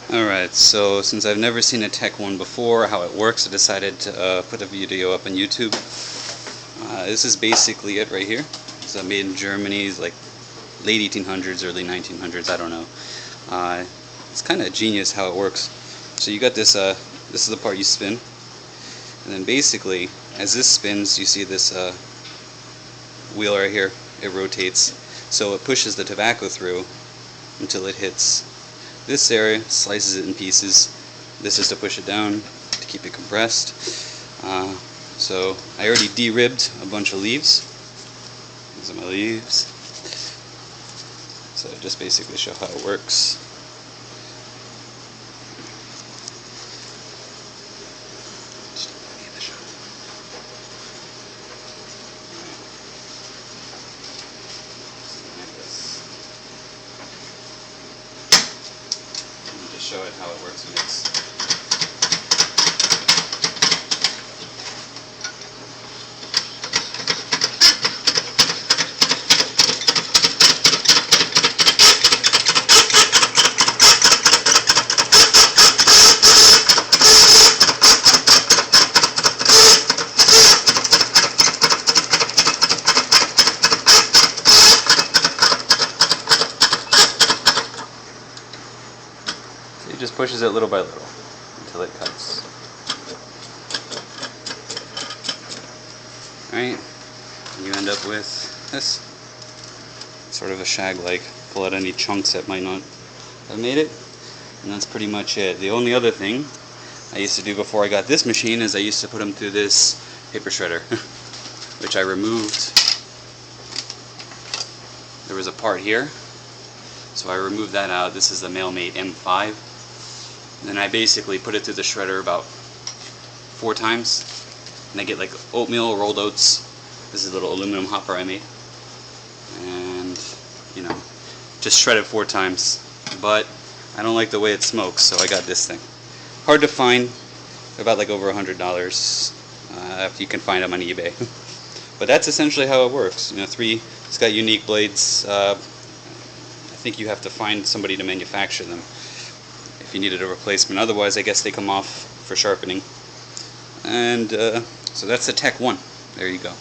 Alright, so since I've never seen a Teck one before, how it works, I decided to put a video up on YouTube. This is basically it right here. It's made in Germany, like late 1800s, early 1900s, I don't know. It's kind of genius how it works. So you got this, this is the part you spin, and then basically, as this spins, you see this wheel right here, it rotates. So it pushes the tobacco through until it hits this area, slices it in pieces. This is to push it down to keep it compressed. So I already de-ribbed a bunch of leaves. These are my leaves. So just basically show how it works. Show it how it works when it's it just pushes it little by little until it cuts. Alright, you end up with this. Sort of a shag-like. Pull out any chunks that might not have made it. And that's pretty much it. The only other thing I used to do before I got this machine is I used to put them through this paper shredder, which I removed. There was a part here, so I removed that out. This is the Mailmate M5. And then I basically put it through the shredder about 4 times, and I get like oatmeal, rolled oats. This is a little aluminum hopper I made, and you know, just shred it 4 times. But I don't like the way it smokes, so I got this thing. Hard to find, about like over $100 if you can find them on eBay. But that's essentially how it works. You know, it's got unique blades. I think you have to find somebody to manufacture them if you needed a replacement. Otherwise, I guess they come off for sharpening. And so that's the Teck 1. There you go.